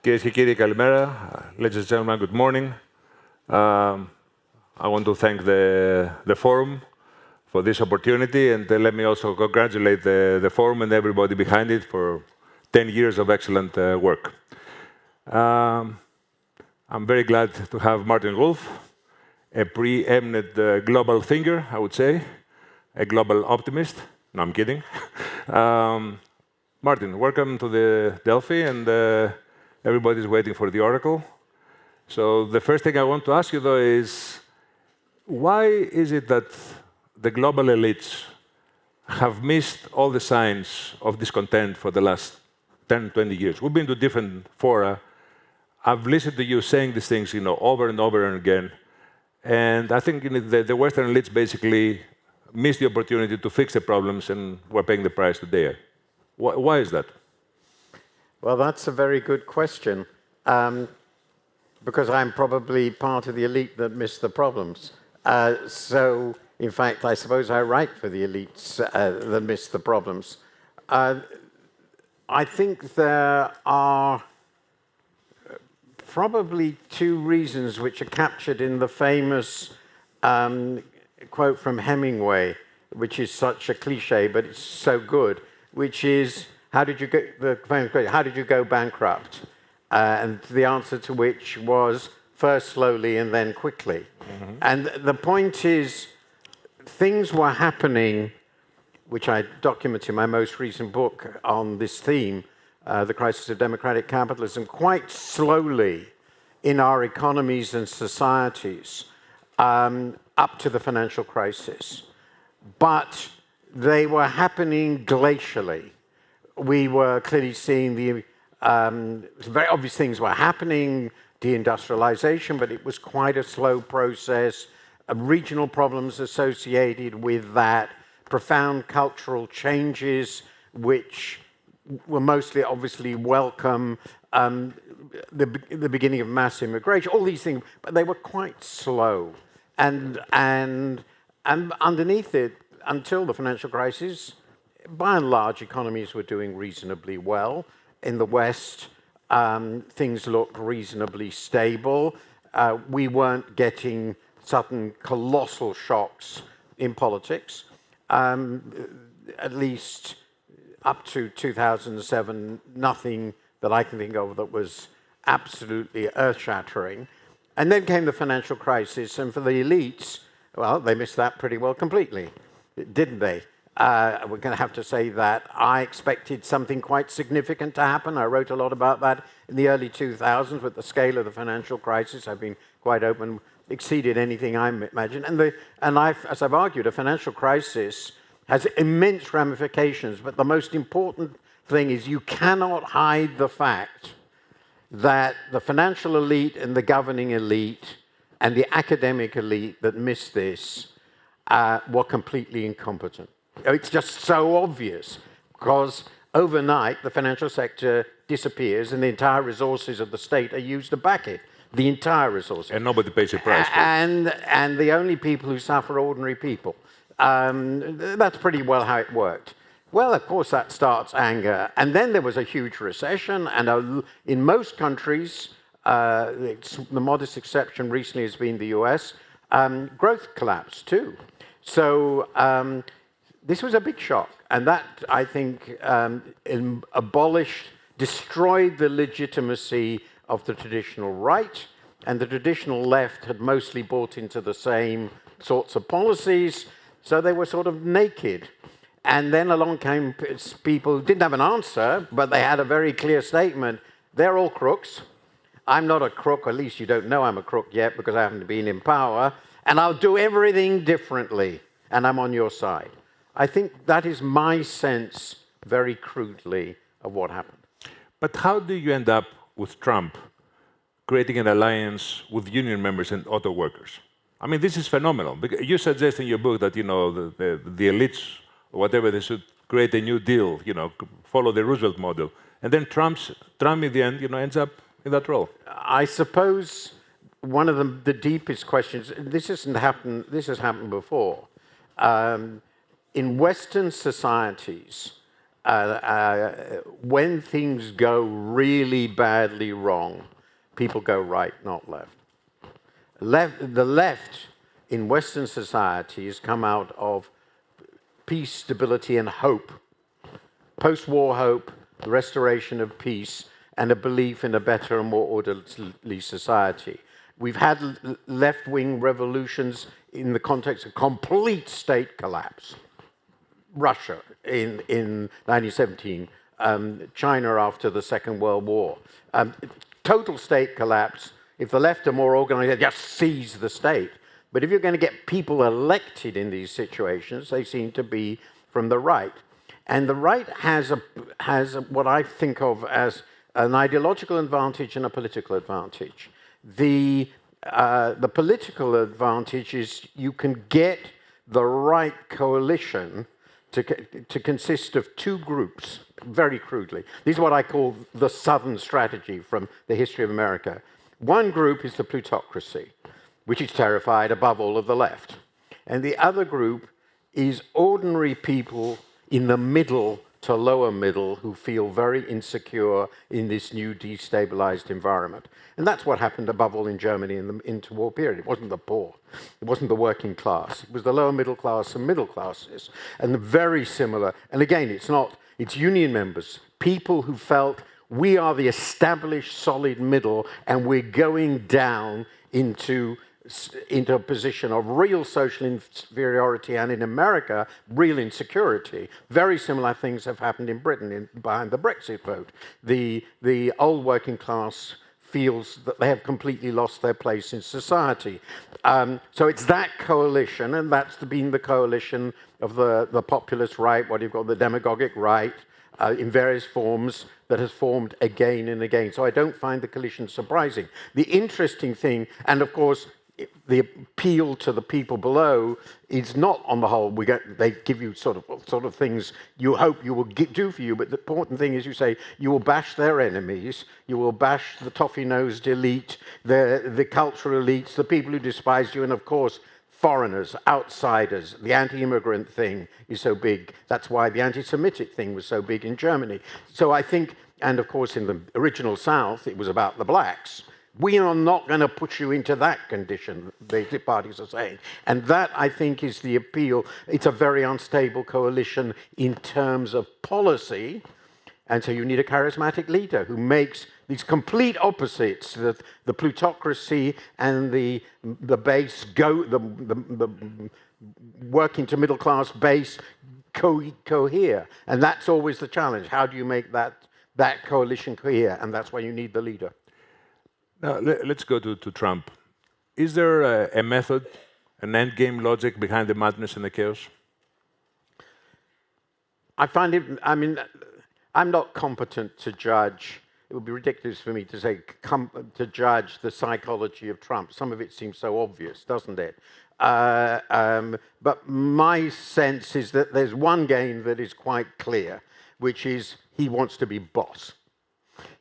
Κυρίες και κύριοι, καλημέρα. Ladies and gentlemen, good morning. I want to thank the forum for this opportunity, and let me also congratulate the forum and everybody behind it for 10 years of excellent work. I'm very glad to have Martin Wolf, a preeminent global thinker, I would say, a global optimist. No, I'm kidding. Martin, welcome to the Delphi, and everybody's waiting for the oracle. So the first thing I want to ask you, though, is why is it that the global elites have missed all the signs of discontent for the last 10, 20 years? We've been to different fora. I've listened to you saying these things, over and over and again. And I think the Western elites basically missed the opportunity to fix the problems, and we're paying the price today. Why is that? Well, that's a very good question, because I'm probably part of the elite that missed the problems. So, in fact, I suppose I write for the elites that missed the problems. I think there are probably two reasons which are captured in the famous quote from Hemingway, which is such a cliche, but it's so good, which is, how did you go bankrupt? And the answer to which was, first slowly and then quickly. Mm-hmm. And the point is, things were happening, which I document in my most recent book on this theme, The Crisis of Democratic Capitalism, quite slowly in our economies and societies up to the financial crisis. But they were happening glacially. We were clearly seeing the very obvious things were happening, deindustrialization, but it was quite a slow process, regional problems associated with that, profound cultural changes, which were mostly obviously welcome, the beginning of mass immigration, all these things, but they were quite slow. And underneath it, until the financial crisis, by and large, economies were doing reasonably well. In the West, things looked reasonably stable. We weren't getting sudden colossal shocks in politics. At least up to 2007, nothing that I can think of that was absolutely earth-shattering. And then came the financial crisis, and for the elites, well, they missed that pretty well completely, didn't they? We're going to have to say that I expected something quite significant to happen. I wrote a lot about that in the early 2000s with the scale of the financial crisis. I've been quite open, exceeded anything I imagined. And as I've argued, a financial crisis has immense ramifications, but the most important thing is you cannot hide the fact that the financial elite and the governing elite and the academic elite that missed this were completely incompetent. It's just so obvious, because overnight the financial sector disappears and the entire resources of the state are used to back it. The entire resources. And nobody pays a price for it. And the only people who suffer are ordinary people. That's pretty well how it worked. Well, of course, that starts anger. And then there was a huge recession, and in most countries, the modest exception recently has been the US, growth collapsed too. So this was a big shock, and that, I think, destroyed the legitimacy of the traditional right, and the traditional left had mostly bought into the same sorts of policies, so they were sort of naked. And then along came people who didn't have an answer, but they had a very clear statement. They're all crooks. I'm not a crook, or at least you don't know I'm a crook yet because I haven't been in power, and I'll do everything differently, and I'm on your side. I think that is my sense, very crudely, of what happened. But how do you end up with Trump creating an alliance with union members and auto workers? I mean, this is phenomenal. You suggest in your book that, the elites, or whatever, they should create a new deal, follow the Roosevelt model. And then Trump in the end, ends up in that role. I suppose one of the deepest questions, this has happened before. In Western societies, when things go really badly wrong, people go right, not left. The left in Western society has come out of peace, stability, and hope. Post-war hope, the restoration of peace, and a belief in a better and more orderly society. We've had left-wing revolutions in the context of complete state collapse. Russia in 1917, China after the Second World War. Total state collapse. If the left are more organized, they just seize the state. But if you're going to get people elected in these situations, they seem to be from the right. And the right has what I think of as an ideological advantage and a political advantage. The political advantage is you can get the right coalition to consist of two groups, very crudely. These are what I call the Southern strategy from the history of America. One group is the plutocracy, which is terrified above all of the left. And the other group is ordinary people in the middle to lower middle who feel very insecure in this new destabilized environment. And that's what happened above all in Germany in the interwar period. It wasn't the poor, it wasn't the working class, it was the lower middle class and middle classes. And very similar, and again, it's union members, people who felt we are the established solid middle and we're going down into a position of real social inferiority, and in America, real insecurity. Very similar things have happened in Britain behind the Brexit vote. The old working class feels that they have completely lost their place in society. So it's that coalition, and that's been the coalition of the populist right, what you've got, the demagogic right, in various forms, that has formed again and again. So I don't find the coalition surprising. The interesting thing, and of course, the appeal to the people below is not, on the whole, they give you sort of things you hope you will do for you, but the important thing is you say you will bash their enemies, you will bash the toffee-nosed elite, the cultural elites, the people who despise you, and of course, foreigners, outsiders. The anti-immigrant thing is so big. That's why the anti-Semitic thing was so big in Germany. So I think, and of course in the original South, it was about the blacks. We are not going to put you into that condition, the parties are saying. And that, I think, is the appeal. It's a very unstable coalition in terms of policy. And so you need a charismatic leader who makes these complete opposites, the plutocracy and the base, the working to middle class base cohere. And that's always the challenge. How do you make that coalition cohere? And that's why you need the leader. Now, let's go to Trump. Is there a method, an endgame logic behind the madness and the chaos? I mean, I'm not competent to judge. It would be ridiculous for me to say to judge the psychology of Trump. Some of it seems so obvious, doesn't it? But my sense is that there's one game that is quite clear, which is he wants to be boss.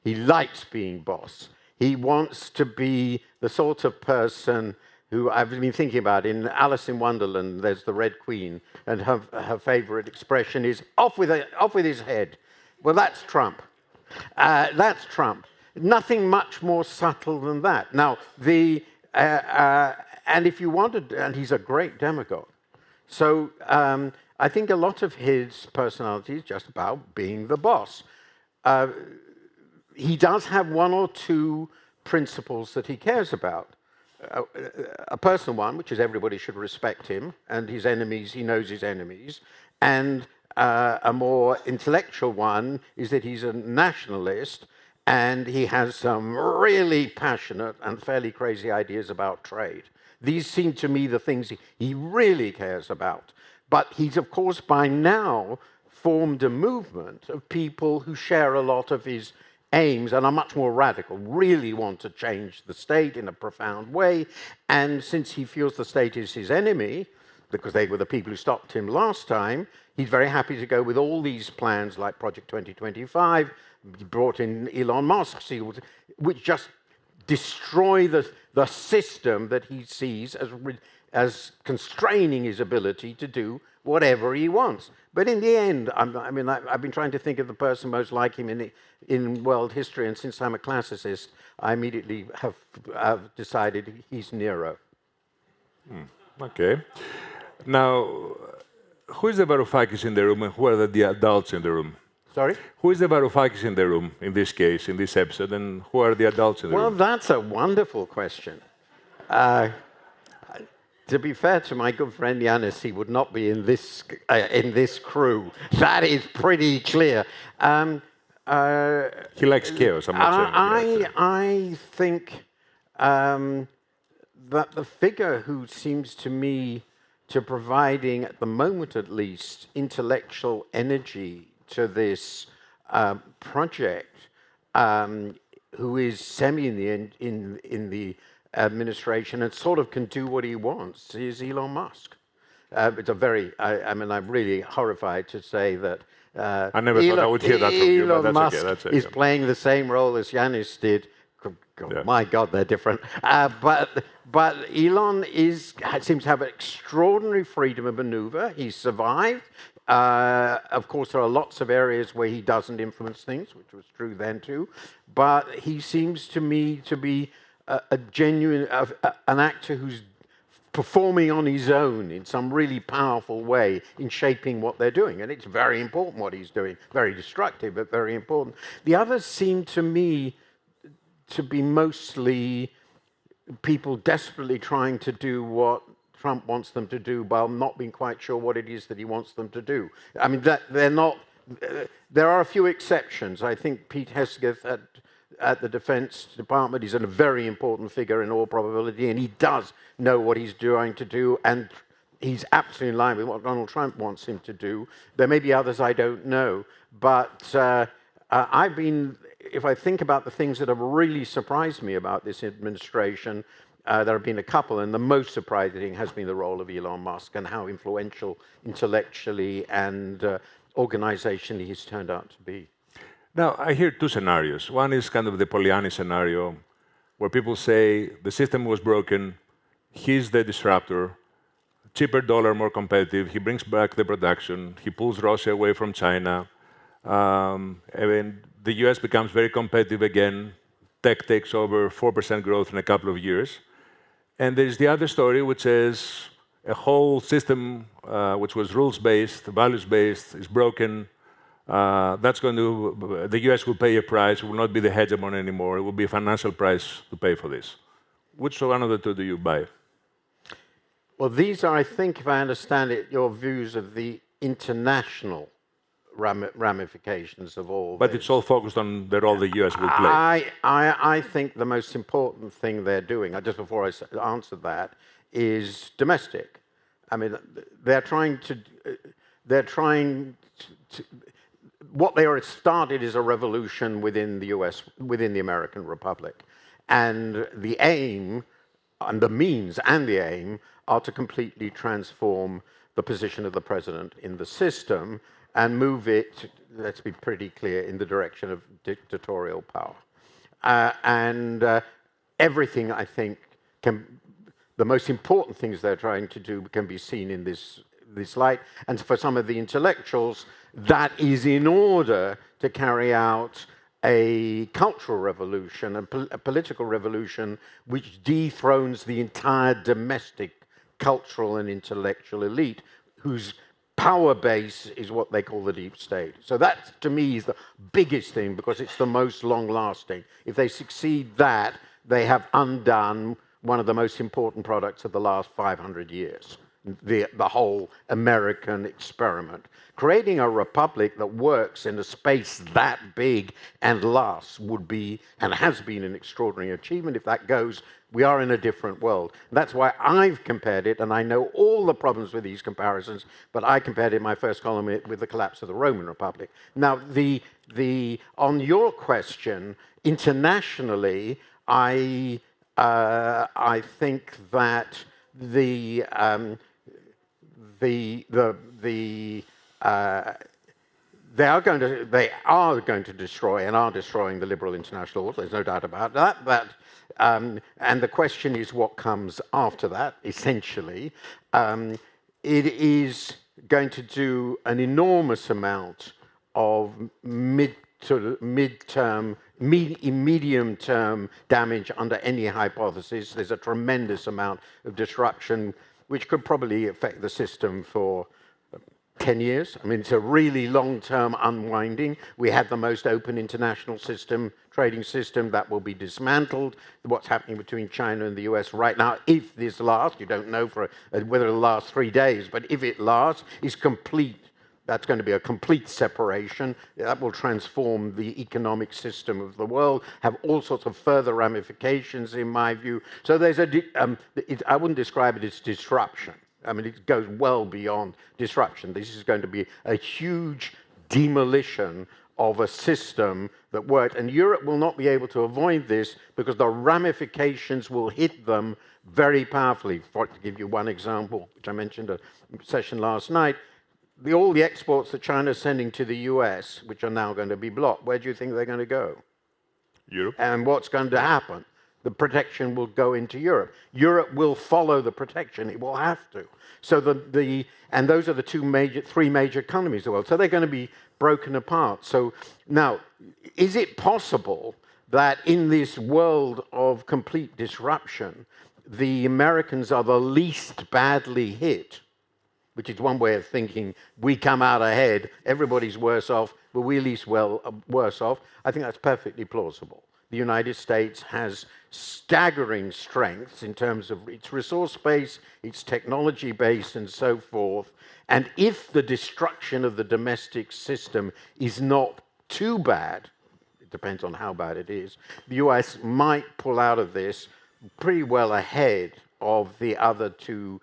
He likes being boss. He wants to be the sort of person who I've been thinking about. In Alice in Wonderland, there's the Red Queen, and her favorite expression is, off with his head. Well, that's Trump. That's Trump. Nothing much more subtle than that. Now, and if you wanted, and he's a great demagogue. So I think a lot of his personality is just about being the boss. He does have one or two principles that he cares about. A personal one, which is everybody should respect him, and his enemies, he knows his enemies. And a more intellectual one is that he's a nationalist, and he has some really passionate and fairly crazy ideas about trade. These seem to me the things he really cares about. But he's, of course, by now formed a movement of people who share a lot of his aims and are much more radical, really want to change the state in a profound way. And since he feels the state is his enemy, because they were the people who stopped him last time, he's very happy to go with all these plans like Project 2025, he brought in Elon Musk, which just destroy the system that he sees as constraining his ability to do whatever he wants. But in the end, I've been trying to think of the person most like him in world history, and since I'm a classicist, I immediately have decided he's Nero. Okay. Now, who is the Varoufakis in the room and who are the adults in the room? Sorry? Who is the Varoufakis in the room in this case, in this episode, and who are the adults in the room? Well, that's a wonderful question. To be fair to my good friend Yanis, he would not be in this crew. That is pretty clear. He likes chaos, I'm not saying. I think that the figure who seems to me to providing, at the moment at least, intellectual energy to this project, who is in the administration and sort of can do what he wants, is Elon Musk. It's a very, I'm really horrified to say that I never thought I would hear that from you, but that's Musk okay. That's okay. is playing the same role as Yanis did. Yeah. My God, they're different. But Elon seems to have extraordinary freedom of maneuver. He's survived. Of course, there are lots of areas where he doesn't influence things, which was true then too. But he seems to me to be a genuine, an actor who's performing on his own in some really powerful way in shaping what they're doing. And it's very important what he's doing. Very destructive, but very important. The others seem to me to be mostly people desperately trying to do what Trump wants them to do while not being quite sure what it is that he wants them to do. I mean, they're not... there are a few exceptions. I think Pete Hegseth at the Defense Department is a very important figure in all probability, and he does know what he's trying to do, and he's absolutely in line with what Donald Trump wants him to do. There may be others I don't know, but if I think about the things that have really surprised me about this administration, there have been a couple, and the most surprising has been the role of Elon Musk and how influential intellectually and organizationally he's turned out to be. Now, I hear two scenarios. One is kind of the Pollyanna scenario, where people say the system was broken, he's the disruptor, cheaper dollar, more competitive, he brings back the production, he pulls Russia away from China, and the US becomes very competitive again, tech takes over 4% growth in a couple of years. And there's the other story, which is a whole system which was rules-based, values-based, is broken. The US will pay a price, it will not be the hegemon anymore, it will be a financial price to pay for this. Which one of the two do you buy? Well, these are, I think, if I understand it, your views of the international ramifications of all But this. it's all focused on the role the US will play. I think the most important thing they're doing, just before I answer that, is domestic. I mean, they're trying to what they are started is a revolution within the US, within the American Republic. And the aim, and the means and the aim, are to completely transform the position of the president in the system and move it, let's be pretty clear, in the direction of dictatorial power. Everything, I think, the most important things they're trying to do can be seen in this light. And for some of the intellectuals, that is in order to carry out a cultural revolution, a political revolution, which dethrones the entire domestic cultural and intellectual elite, whose power base is what they call the deep state. So that, to me, is the biggest thing, because it's the most long-lasting. If they succeed that, they have undone one of the most important products of the last 500 years, the whole American experiment. Creating a republic that works in a space that big and lasts would be, and has been, an extraordinary achievement. If that goes, we are in a different world. That's why I've compared it, and I know all the problems with these comparisons, but I compared it in my first column with the collapse of the Roman Republic. Now, on your question, internationally, I think that they are going to destroy and are destroying the liberal international order. There's no doubt about that. And the question is what comes after that, essentially. It is going to do an enormous amount of medium-term damage under any hypothesis. There's a tremendous amount of disruption, which could probably affect the system for 10 years. I mean, it's a really long-term unwinding. We had the most open international system, trading system, that will be dismantled. What's happening between China and the US right now, if this lasts, you don't know whether it'll last 3 days, but if it lasts, is complete. That's going to be a complete separation. That will transform the economic system of the world, have all sorts of further ramifications, in my view. So there's I wouldn't describe it as disruption. I mean, it goes well beyond disruption. This is going to be a huge demolition of a system that worked. And Europe will not be able to avoid this because the ramifications will hit them very powerfully. To give you one example, which I mentioned a session last night, all the exports that China is sending to the US, which are now going to be blocked, where do you think they're going to go? Europe. And what's going to happen? The protection will go into Europe. Europe will follow the protection. It will have to. So and those are the three major economies of the world. So they're going to be broken apart. So now, is it possible that in this world of complete disruption, the Americans are the least badly hit? Which is one way of thinking. We come out ahead. Everybody's worse off, but we're least worse off. I think that's perfectly plausible. The United States has staggering strengths in terms of its resource base, its technology base, and so forth. And if the destruction of the domestic system is not too bad, it depends on how bad it is, the US might pull out of this pretty well ahead of the other two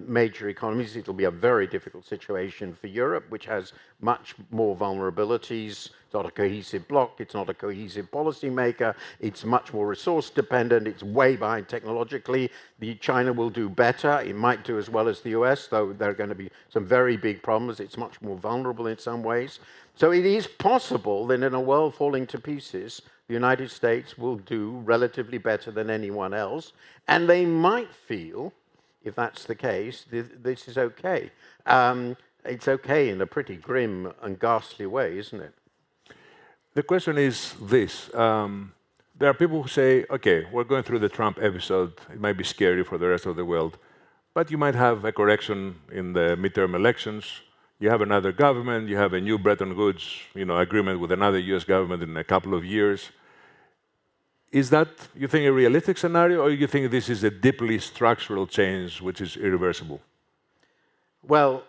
major economies. It'll be a very difficult situation for Europe, which has much more vulnerabilities. It's not a cohesive bloc. It's not a cohesive policymaker. It's much more resource dependent. It's way behind technologically. China will do better. It might do as well as the US, though there are going to be some very big problems. It's much more vulnerable in some ways. So it is possible that in a world falling to pieces, the United States will do relatively better than anyone else. And they might feel, if that's the case, this is okay. It's okay in a pretty grim and ghastly way, isn't it? The question is this. There are people who say, okay, we're going through the Trump episode. It might be scary for the rest of the world. But you might have a correction in the midterm elections. You have another government. You have a new Bretton Woods agreement with another US government in a couple of years. Is that, you think, a realistic scenario, or you think this is a deeply structural change which is irreversible? Well,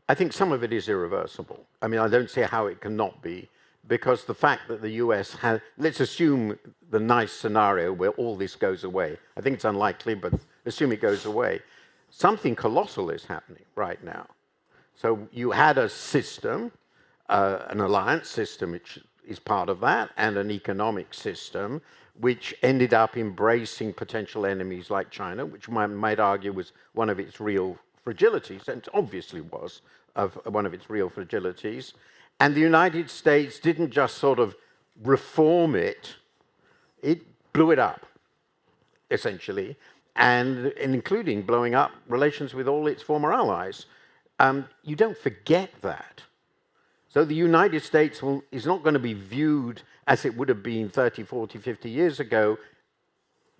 I think some of it is irreversible. I mean, I don't see how it cannot be, because the fact that the US has, let's assume the nice scenario where all this goes away. I think it's unlikely, but assume it goes away. Something colossal is happening right now. So you had a system, an alliance system, which is part of that, and an economic system which ended up embracing potential enemies like China, which one might argue was one of its real fragilities, and obviously was one of its real fragilities. And the United States didn't just sort of reform it, it blew it up, essentially, and including blowing up relations with all its former allies. You don't forget that. So the United States is not going to be viewed as it would have been 30, 40, 50 years ago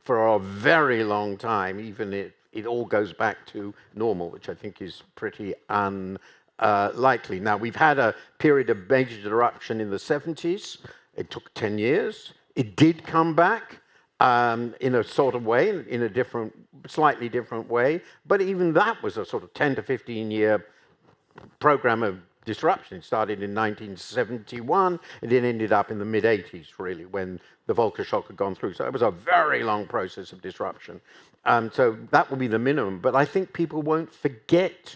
for a very long time, even if it all goes back to normal, which I think is pretty unlikely. Now, we've had a period of major disruption in the 70s. It took 10 years. It did come back in a sort of way, in a slightly different way. But even that was a sort of 10 to 15-year program of disruption. It started in 1971, and it ended up in the mid-80s, really, when the Volcker shock had gone through. So it was a very long process of disruption. So that will be the minimum. But I think people won't forget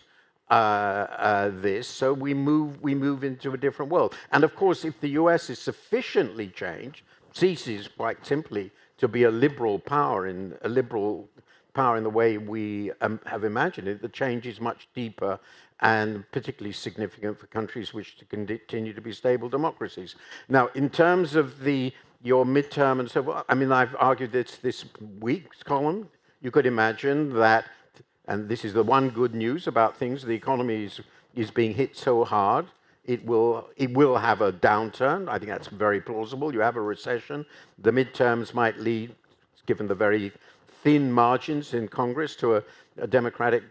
this, so we move into a different world. And of course, if the US is sufficiently changed, ceases quite simply to be a liberal power in the way we have imagined it, the change is much deeper and particularly significant for countries which continue to be stable democracies. Now, in terms of your midterm and so forth, I mean, I've argued this week's column. You could imagine that and this is the one good news about things, the economy is being hit so hard, it will have a downturn. I think that's very plausible. You have a recession. The midterms might lead, given the very thin margins in Congress, to a Democratic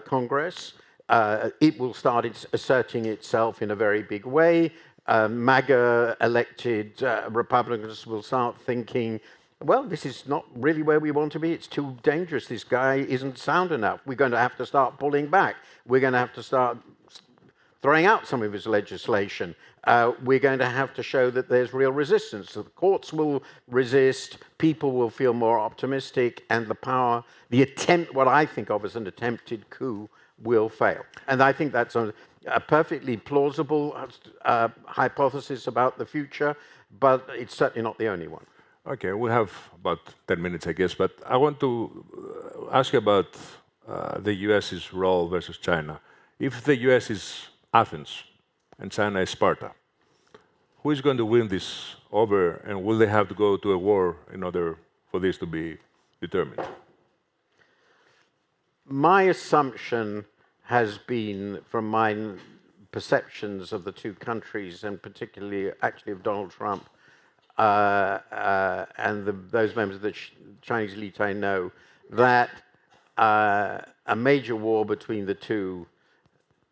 Congress. It will start asserting itself in a very big way. MAGA-elected Republicans will start thinking, well, this is not really where we want to be. It's too dangerous. This guy isn't sound enough. We're going to have to start pulling back. We're going to have to start throwing out some of his legislation. We're going to have to show that there's real resistance. So the courts will resist, people will feel more optimistic, and the attempt, what I think of as an attempted coup, will fail. And I think that's a perfectly plausible hypothesis about the future, but it's certainly not the only one. Okay, we have about 10 minutes, I guess, but I want to ask you about the US's role versus China. If the US is Athens and China is Sparta, who is going to win this over, and will they have to go to a war in order for this to be determined? My assumption has been, from my perceptions of the two countries, and particularly actually of Donald Trump, and those members of the Chinese elite I know, that a major war between the two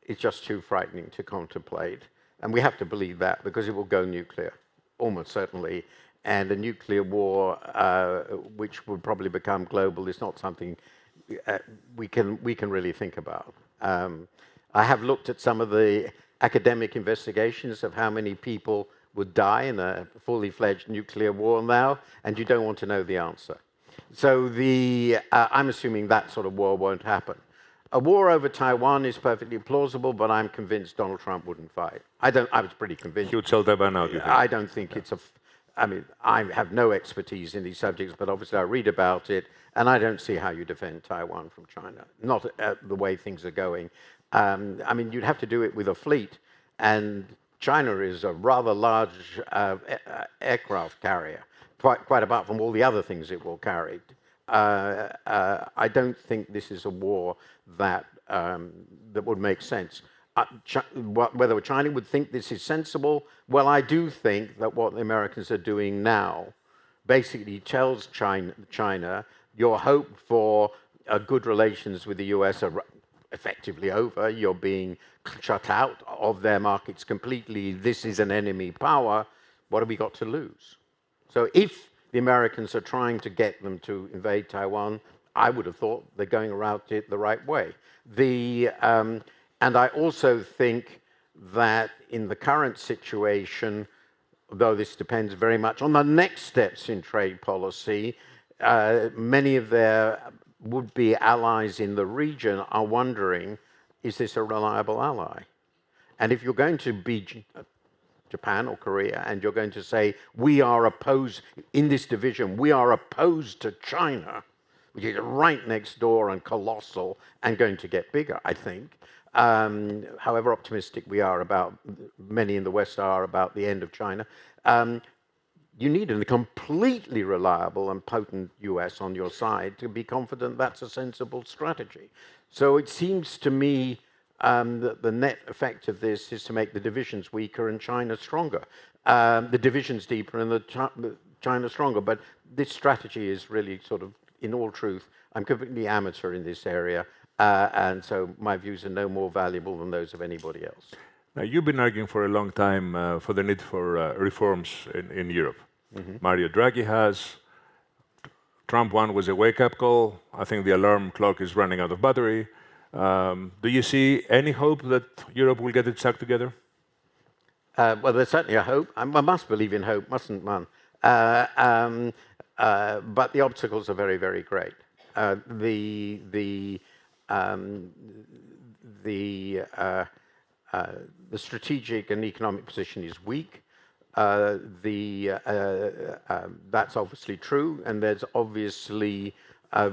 is just too frightening to contemplate. And we have to believe that, because it will go nuclear, almost certainly. And a nuclear war, which will probably become global, is not something we can really think about. I have looked at some of the academic investigations of how many people would die in a fully fledged nuclear war now, and you don't want to know the answer. So I'm assuming that sort of war won't happen. A war over Taiwan is perfectly plausible, but I'm convinced Donald Trump wouldn't fight. I was pretty convinced. He would sell Taiwan out, you think? I don't think it's I mean, I have no expertise in these subjects, but obviously I read about it, and I don't see how you defend Taiwan from China, not the way things are going. I mean, you'd have to do it with a fleet, and China is a rather large aircraft carrier, quite apart from all the other things it will carry. I don't think this is a war that would make sense. Whether China would think this is sensible, well, I do think that what the Americans are doing now basically tells China your hope for good relations with the US are effectively over. You're being shut out of their markets completely. This is an enemy power. What have we got to lose? So if the Americans are trying to get them to invade Taiwan, I would have thought they're going about it the right way. And I also think that in the current situation, though this depends very much on the next steps in trade policy, many of their would-be allies in the region are wondering, is this a reliable ally? And if you're going to be Japan or Korea, and you're going to say, we are opposed, in this division, we are opposed to China, which is right next door and colossal and going to get bigger, I think. However optimistic we are about, many in the West are about the end of China, you need a completely reliable and potent US on your side to be confident that's a sensible strategy. So it seems to me that the net effect of this is to make the divisions weaker and China stronger. The divisions deeper and China stronger. But this strategy is really sort of, in all truth, I'm completely amateur in this area. And so my views are no more valuable than those of anybody else. Now, you've been arguing for a long time for the need for reforms in Europe. Mm-hmm. Mario Draghi has. Trump one was a wake-up call. I think the alarm clock is running out of battery. Do you see any hope that Europe will get its act together? Well, there's certainly a hope. One must believe in hope, mustn't one? But the obstacles are very, very great. The strategic and economic position is weak. That's obviously true, and there's obviously a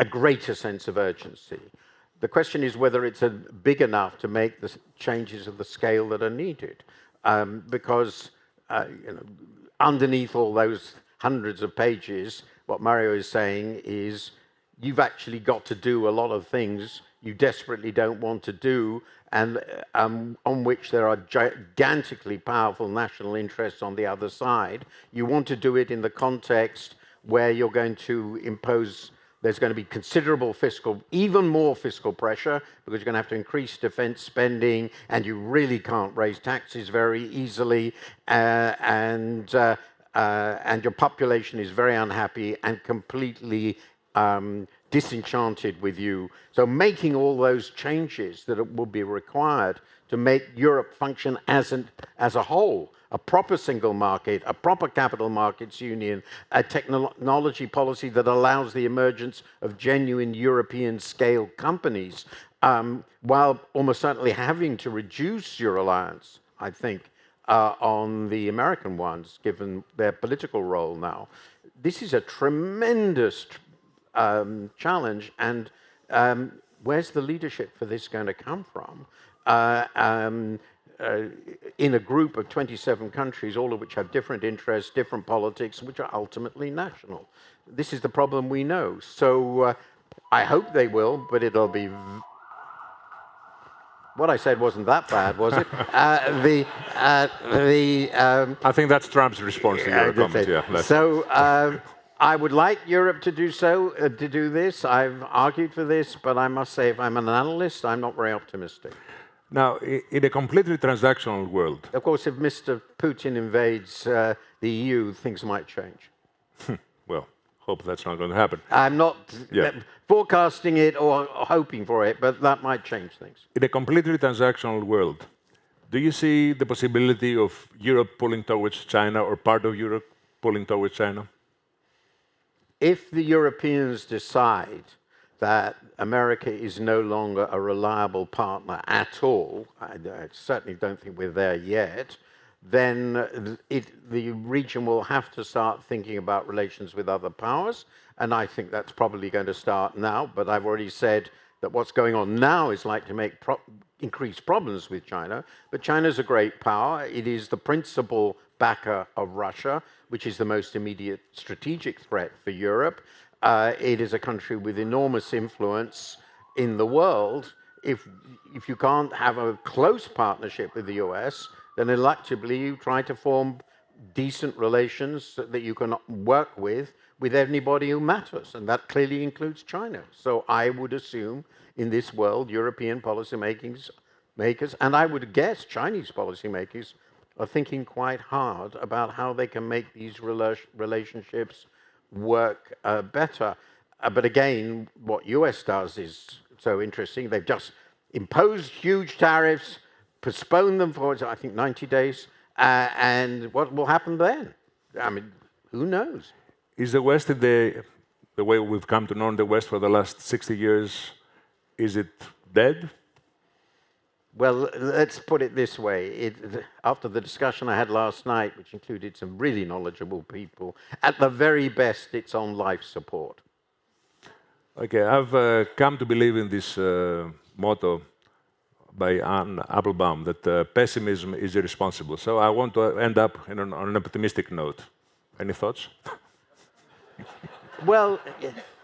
greater sense of urgency. The question is whether it's big enough to make the changes of the scale that are needed, because underneath all those hundreds of pages, what Mario is saying is you've actually got to do a lot of things you desperately don't want to do, and on which there are gigantically powerful national interests on the other side. You want to do it in the context where you're going to impose, there's going to be considerable fiscal, even more fiscal pressure, because you're going to have to increase defense spending, and you really can't raise taxes very easily, and your population is very unhappy and completely disenchanted with you. So making all those changes that will be required to make Europe function as a whole, a proper single market, a proper capital markets union, a technology policy that allows the emergence of genuine European scale companies, while almost certainly having to reduce your reliance, I think, on the American ones, given their political role now. This is a tremendous challenge, and where's the leadership for this going to come from? In a group of 27 countries, all of which have different interests, different politics, which are ultimately national. This is the problem we know. So I hope they will, but it'll be... What I said wasn't that bad, was it? I think that's Trump's response to your comment. Yeah, so I would like Europe to do so, to do this. I've argued for this, but I must say, if I'm an analyst, I'm not very optimistic. Now, in a completely transactional world... Of course, if Mr. Putin invades the EU, things might change. Well, hope that's not going to happen. I'm not forecasting it or hoping for it, but that might change things. In a completely transactional world, do you see the possibility of Europe pulling towards China, or part of Europe pulling towards China? If the Europeans decide that America is no longer a reliable partner at all, I certainly don't think we're there yet, then the region will have to start thinking about relations with other powers, and I think that's probably going to start now, but I've already said that what's going on now is like to make increased problems with China, but China's a great power. It is the principal backer of Russia, which is the most immediate strategic threat for Europe. It is a country with enormous influence in the world. If you can't have a close partnership with the US, then electably you try to form decent relations that you can work with anybody who matters, and that clearly includes China. So I would assume in this world, European policymakers, and I would guess Chinese policymakers, are thinking quite hard about how they can make these relationships work better. But again, what US does is so interesting. They've just imposed huge tariffs, postponed them for, I think, 90 days, and what will happen then? I mean, who knows? Is the West, the way we've come to know the West for the last 60 years, is it dead? Well, let's put it this way. After the discussion I had last night, which included some really knowledgeable people, at the very best, it's on life support. Okay, I've come to believe in this motto by Anne Applebaum, that pessimism is irresponsible. So I want to end up on an optimistic note. Any thoughts? Well,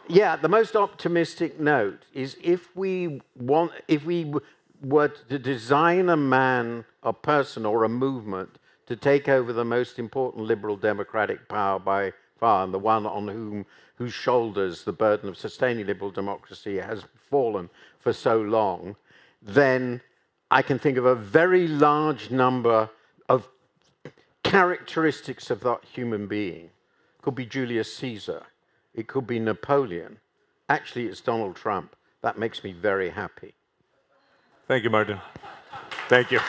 yeah, the most optimistic note is if we were to design a man, a person, or a movement to take over the most important liberal democratic power by far, and the one on whose shoulders the burden of sustaining liberal democracy has fallen for so long, then I can think of a very large number of characteristics of that human being. It could be Julius Caesar. It could be Napoleon. Actually, it's Donald Trump. That makes me very happy. Thank you, Martin. Thank you.